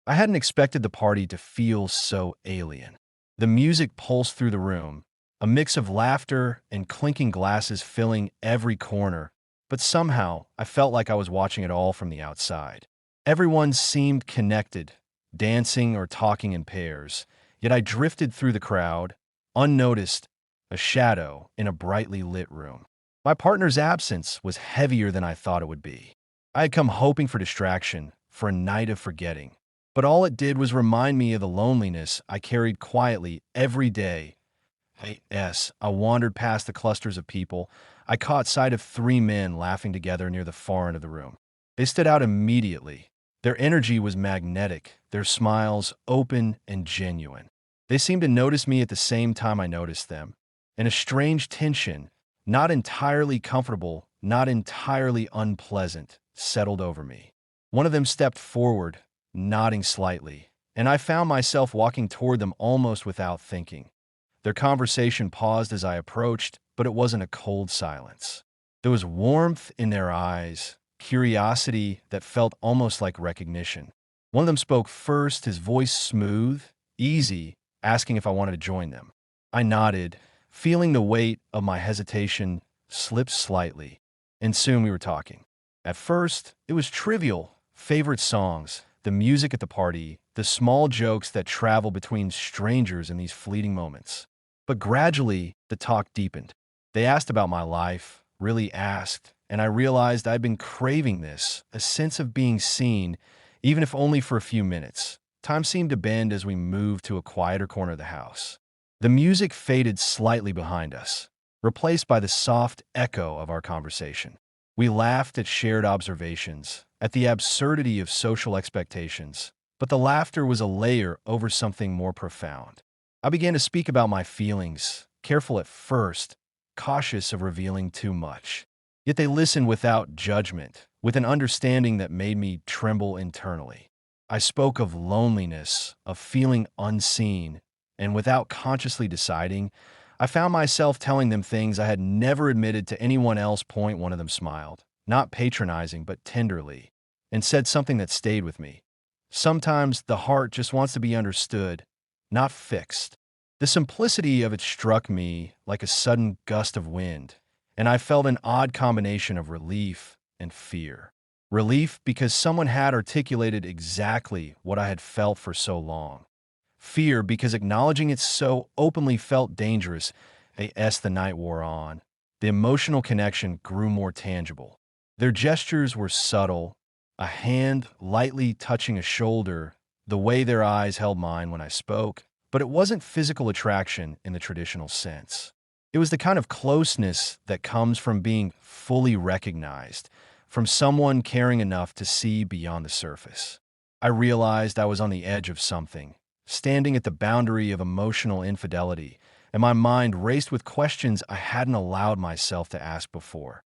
I hadn't expected the party to feel so alien. The music pulsed through the room, a mix of laughter and clinking glasses filling every corner, but somehow I felt like I was watching it all from the outside. Everyone seemed connected, dancing or talking in pairs, yet I drifted through the crowd, unnoticed, a shadow in a brightly lit room. My partner's absence was heavier than I thought it would be. I had come hoping for distraction, for a night of forgetting. But all it did was remind me of the loneliness I carried quietly every day. I wandered past the clusters of people. I caught sight of three men laughing together near the far end of the room. They stood out immediately. Their energy was magnetic, their smiles open and genuine. They seemed to notice me at the same time I noticed them. And a strange tension, not entirely comfortable, not entirely unpleasant, settled over me. One of them stepped forward, nodding slightly, and I found myself walking toward them almost without thinking. Their conversation paused as I approached, but it wasn't a cold silence. There was warmth in their eyes, curiosity that felt almost like recognition. One of them spoke first, his voice smooth, easy, asking if I wanted to join them. I nodded, feeling the weight of my hesitation slip slightly, and soon we were talking. At first, it was trivial, favorite songs, the music at the party, the small jokes that travel between strangers in these fleeting moments. But gradually, the talk deepened. They asked about my life, really asked, and I realized I'd been craving this, a sense of being seen, even if only for a few minutes. Time seemed to bend as we moved to a quieter corner of the house. The music faded slightly behind us, replaced by the soft echo of our conversation. We laughed at shared observations, at the absurdity of social expectations, but the laughter was a layer over something more profound. I began to speak about my feelings, careful at first, cautious of revealing too much. Yet they listened without judgment, with an understanding that made me tremble internally. I spoke of loneliness, of feeling unseen, and without consciously deciding, I found myself telling them things I had never admitted to anyone else. One of them smiled, not patronizing but tenderly, and said something that stayed with me. Sometimes the heart just wants to be understood, not fixed. The simplicity of it struck me like a sudden gust of wind, and I felt an odd combination of relief and fear. Relief because someone had articulated exactly what I had felt for so long. Fear because acknowledging it so openly felt dangerous. As the night wore on, the emotional connection grew more tangible. Their gestures were subtle, a hand lightly touching a shoulder, the way their eyes held mine when I spoke, but it wasn't physical attraction in the traditional sense. It was the kind of closeness that comes from being fully recognized, from someone caring enough to see beyond the surface. I realized I was on the edge of something, standing at the boundary of emotional infidelity, and my mind raced with questions I hadn't allowed myself to ask before.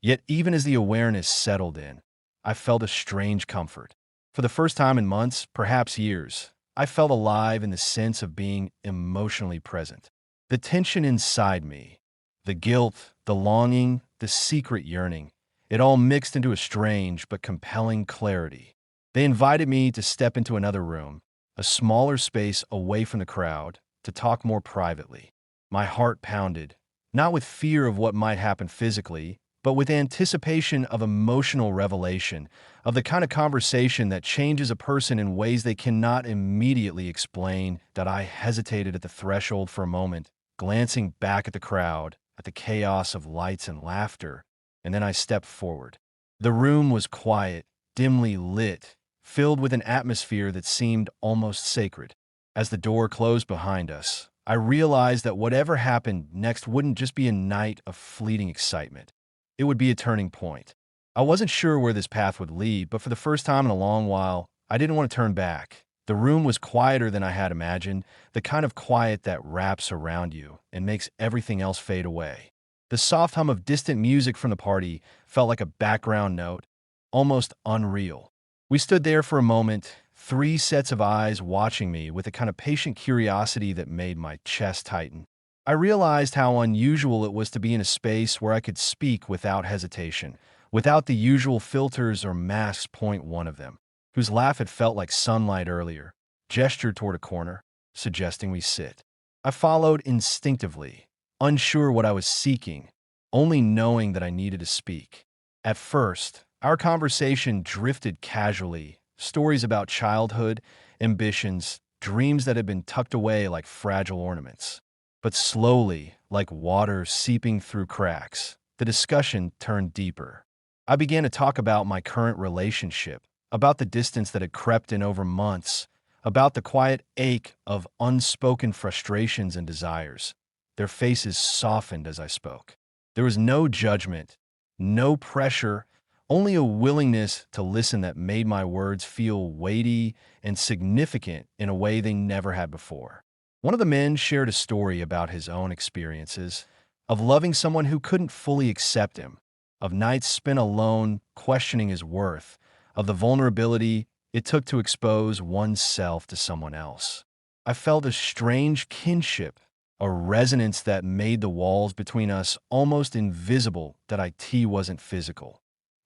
Yet even as the awareness settled in, I felt a strange comfort. For the first time in months, perhaps years, I felt alive in the sense of being emotionally present. The tension inside me, the guilt, the longing, the secret yearning, it all mixed into a strange but compelling clarity. They invited me to step into another room, a smaller space away from the crowd, to talk more privately. My heart pounded, not with fear of what might happen physically, but with anticipation of emotional revelation, of the kind of conversation that changes a person in ways they cannot immediately explain. That I hesitated at the threshold for a moment, glancing back at the crowd, at the chaos of lights and laughter, and then I stepped forward. The room was quiet, dimly lit, filled with an atmosphere that seemed almost sacred. As the door closed behind us, I realized that whatever happened next wouldn't just be a night of fleeting excitement. It would be a turning point. I wasn't sure where this path would lead, but for the first time in a long while, I didn't want to turn back. The room was quieter than I had imagined, the kind of quiet that wraps around you and makes everything else fade away. The soft hum of distant music from the party felt like a background note, almost unreal. We stood there for a moment, three sets of eyes watching me with a kind of patient curiosity that made my chest tighten. I realized how unusual it was to be in a space where I could speak without hesitation, without the usual filters or masks. One of them. whose laugh had felt like sunlight earlier, gestured toward a corner, suggesting we sit. I followed instinctively, unsure what I was seeking, only knowing that I needed to speak. At first, our conversation drifted casually, stories about childhood, ambitions, dreams that had been tucked away like fragile ornaments. But slowly, like water seeping through cracks, the discussion turned deeper. I began to talk about my current relationship, about the distance that had crept in over months, about the quiet ache of unspoken frustrations and desires. Their faces softened as I spoke. There was no judgment, no pressure, only a willingness to listen that made my words feel weighty and significant in a way they never had before. One of the men shared a story about his own experiences of loving someone who couldn't fully accept him, of nights spent alone questioning his worth, of the vulnerability it took to expose oneself to someone else. I felt a strange kinship, a resonance that made the walls between us almost invisible that IT wasn't physical.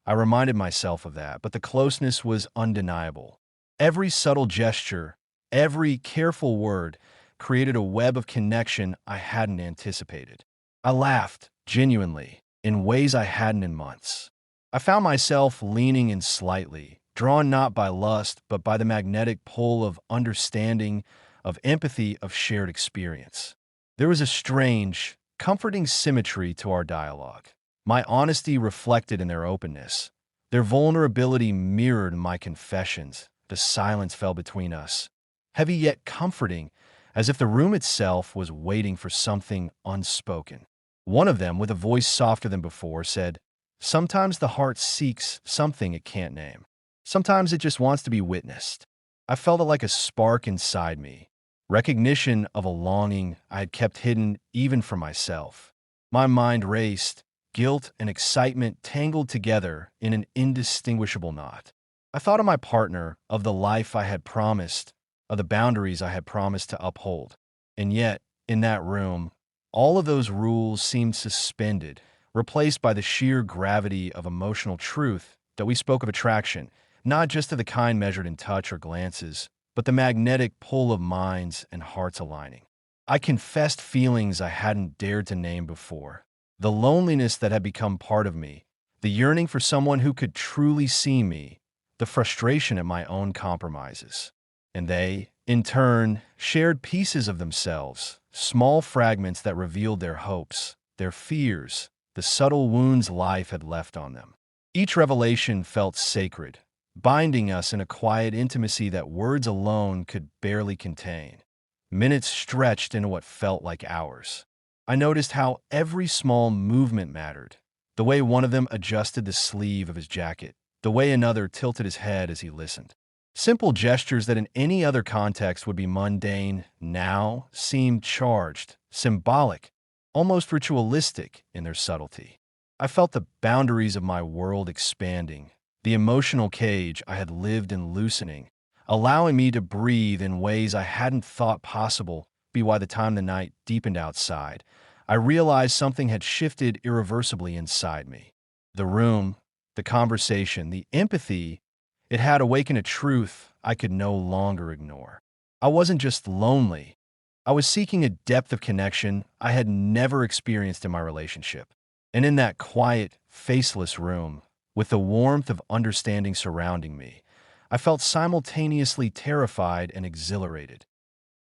I reminded myself of that, but the closeness was undeniable. Every subtle gesture, every careful word created a web of connection I hadn't anticipated. I laughed, genuinely, in ways I hadn't in months. I found myself leaning in slightly, drawn not by lust, but by the magnetic pull of understanding, of empathy, of shared experience. There was a strange, comforting symmetry to our dialogue. My honesty reflected in their openness. Their vulnerability mirrored my confessions. The silence fell between us, heavy yet comforting, as if the room itself was waiting for something unspoken. One of them, with a voice softer than before, said, "Sometimes the heart seeks something it can't name. Sometimes it just wants to be witnessed." I felt it like a spark inside me, recognition of a longing I had kept hidden even from myself. My mind raced, guilt and excitement tangled together in an indistinguishable knot. I thought of my partner, of the life I had promised, of the boundaries I had promised to uphold. And yet, in that room, all of those rules seemed suspended, replaced by the sheer gravity of emotional truth that we spoke of attraction, not just of the kind measured in touch or glances, but the magnetic pull of minds and hearts aligning. I confessed feelings I hadn't dared to name before. The loneliness that had become part of me, the yearning for someone who could truly see me, the frustration at my own compromises. And they, in turn, shared pieces of themselves, small fragments that revealed their hopes, their fears, the subtle wounds life had left on them. Each revelation felt sacred, binding us in a quiet intimacy that words alone could barely contain. Minutes stretched into what felt like hours. I noticed how every small movement mattered. The way one of them adjusted the sleeve of his jacket, the way another tilted his head as he listened. Simple gestures that in any other context would be mundane now seemed charged, symbolic, almost ritualistic in their subtlety. I felt the boundaries of my world expanding, the emotional cage I had lived in loosening, allowing me to breathe in ways I hadn't thought possible. By the time the night deepened outside, I realized something had shifted irreversibly inside me. The room, the conversation, the empathy, it had awakened a truth I could no longer ignore. I wasn't just lonely. I was seeking a depth of connection I had never experienced in my relationship. And in that quiet, faceless room, with the warmth of understanding surrounding me, I felt simultaneously terrified and exhilarated.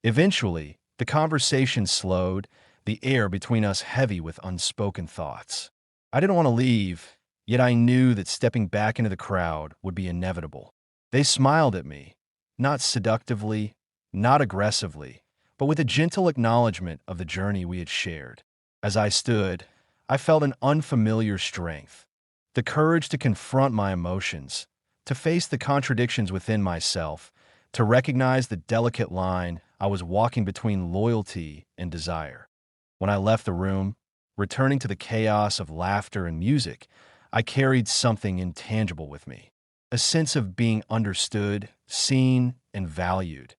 Eventually, the conversation slowed, the air between us heavy with unspoken thoughts. I didn't want to leave, yet I knew that stepping back into the crowd would be inevitable. They smiled at me, not seductively, not aggressively, but with a gentle acknowledgement of the journey we had shared. As I stood, I felt an unfamiliar strength, the courage to confront my emotions, to face the contradictions within myself, to recognize the delicate line I was walking between loyalty and desire. When I left the room, returning to the chaos of laughter and music, I carried something intangible with me, a sense of being understood, seen, and valued,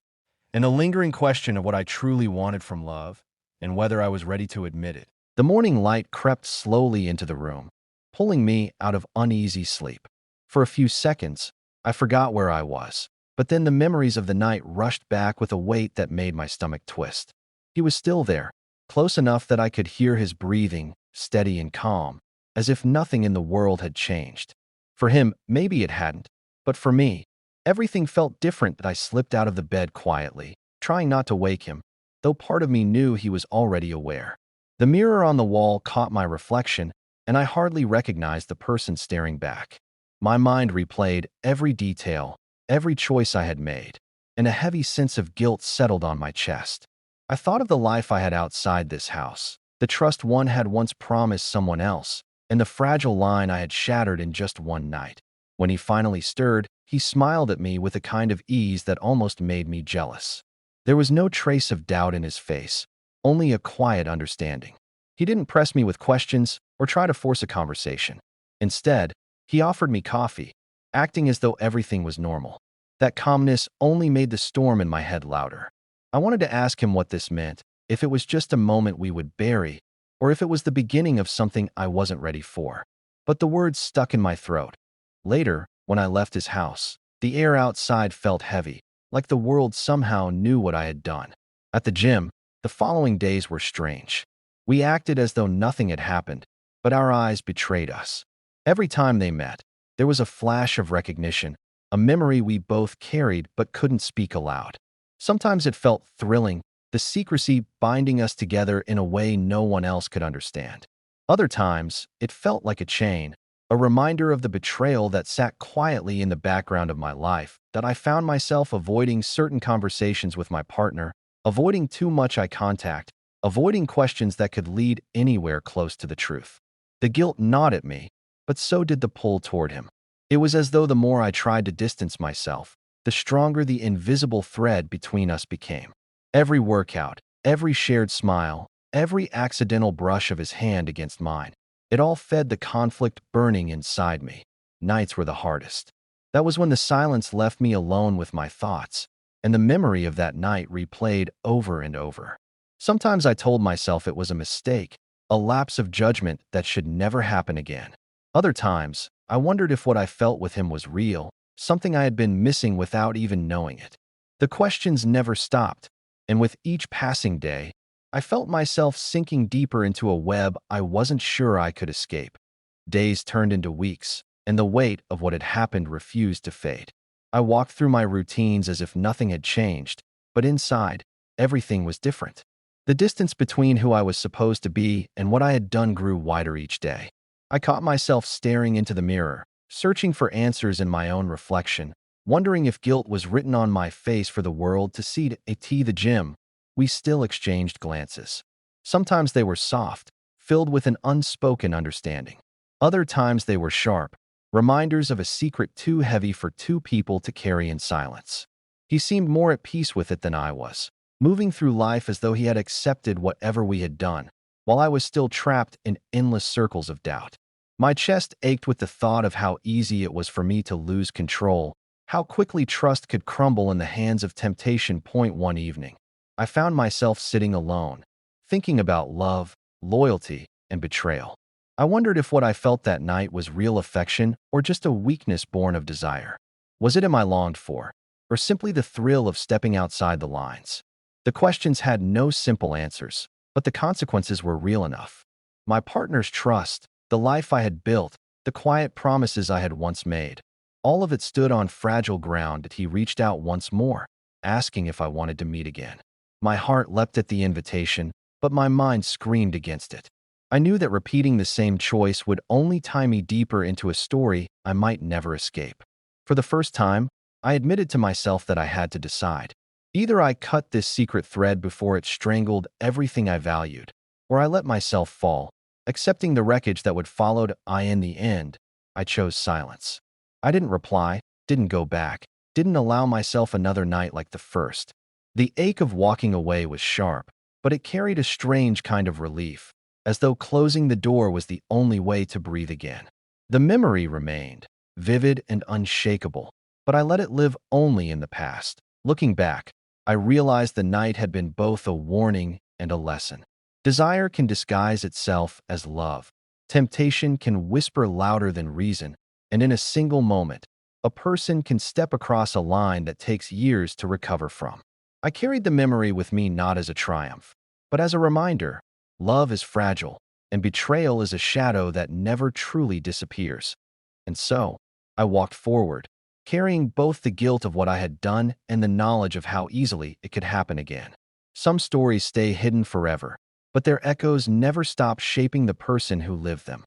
and a lingering question of what I truly wanted from love and whether I was ready to admit it. The morning light crept slowly into the room, pulling me out of uneasy sleep. For a few seconds, I forgot where I was. But then the memories of the night rushed back with a weight that made my stomach twist. He was still there, close enough that I could hear his breathing, steady and calm, as if nothing in the world had changed. For him, maybe it hadn't, but for me, everything felt different. I slipped out of the bed quietly, trying not to wake him, though part of me knew he was already aware. The mirror on the wall caught my reflection, and I hardly recognized the person staring back. My mind replayed every detail, every choice I had made, and a heavy sense of guilt settled on my chest. I thought of the life I had outside this house, the trust one had once promised someone else, and the fragile line I had shattered in just one night. When he finally stirred, he smiled at me with a kind of ease that almost made me jealous. There was no trace of doubt in his face, only a quiet understanding. He didn't press me with questions or try to force a conversation. Instead, he offered me coffee, acting as though everything was normal. That calmness only made the storm in my head louder. I wanted to ask him what this meant, if it was just a moment we would bury, or if it was the beginning of something I wasn't ready for. But the words stuck in my throat. Later, when I left his house, the air outside felt heavy, like the world somehow knew what I had done. At the gym, the following days were strange. We acted as though nothing had happened, but our eyes betrayed us. Every time they met, there was a flash of recognition, a memory we both carried but couldn't speak aloud. Sometimes it felt thrilling, the secrecy binding us together in a way no one else could understand. Other times, it felt like a chain, a reminder of the betrayal that sat quietly in the background of my life, that I found myself avoiding certain conversations with my partner, avoiding too much eye contact, avoiding questions that could lead anywhere close to the truth. The guilt gnawed at me, but so did the pull toward him. It was as though the more I tried to distance myself, the stronger the invisible thread between us became. Every workout, every shared smile, every accidental brush of his hand against mine, it all fed the conflict burning inside me. Nights were the hardest. That was when the silence left me alone with my thoughts, and the memory of that night replayed over and over. Sometimes I told myself it was a mistake, a lapse of judgment that should never happen again. Other times, I wondered if what I felt with him was real, something I had been missing without even knowing it. The questions never stopped, and with each passing day, I felt myself sinking deeper into a web I wasn't sure I could escape. Days turned into weeks, and the weight of what had happened refused to fade. I walked through my routines as if nothing had changed, but inside, everything was different. The distance between who I was supposed to be and what I had done grew wider each day. I caught myself staring into the mirror, searching for answers in my own reflection, wondering if guilt was written on my face for the world to see. At the gym, we still exchanged glances. Sometimes they were soft, filled with an unspoken understanding. Other times they were sharp, reminders of a secret too heavy for two people to carry in silence. He seemed more at peace with it than I was, moving through life as though he had accepted whatever we had done, while I was still trapped in endless circles of doubt. My chest ached with the thought of how easy it was for me to lose control, how quickly trust could crumble in the hands of temptation. One evening, I found myself sitting alone, thinking about love, loyalty, and betrayal. I wondered if what I felt that night was real affection or just a weakness born of desire. Was it him I longed for, or simply the thrill of stepping outside the lines? The questions had no simple answers, but the consequences were real enough. My partner's trust, the life I had built, the quiet promises I had once made, all of it stood on fragile ground as he reached out once more, asking if I wanted to meet again. My heart leapt at the invitation, but my mind screamed against it. I knew that repeating the same choice would only tie me deeper into a story I might never escape. For the first time, I admitted to myself that I had to decide. Either I cut this secret thread before it strangled everything I valued, or I let myself fall, accepting the wreckage that would follow. In the end, I chose silence. I didn't reply, didn't go back, didn't allow myself another night like the first. The ache of walking away was sharp, but it carried a strange kind of relief, as though closing the door was the only way to breathe again. The memory remained, vivid and unshakable, but I let it live only in the past. Looking back, I realized the night had been both a warning and a lesson. Desire can disguise itself as love. Temptation can whisper louder than reason, and in a single moment, a person can step across a line that takes years to recover from. I carried the memory with me not as a triumph, but as a reminder. Love is fragile, and betrayal is a shadow that never truly disappears. And so, I walked forward, carrying both the guilt of what I had done and the knowledge of how easily it could happen again. Some stories stay hidden forever, but their echoes never stop shaping the person who lived them.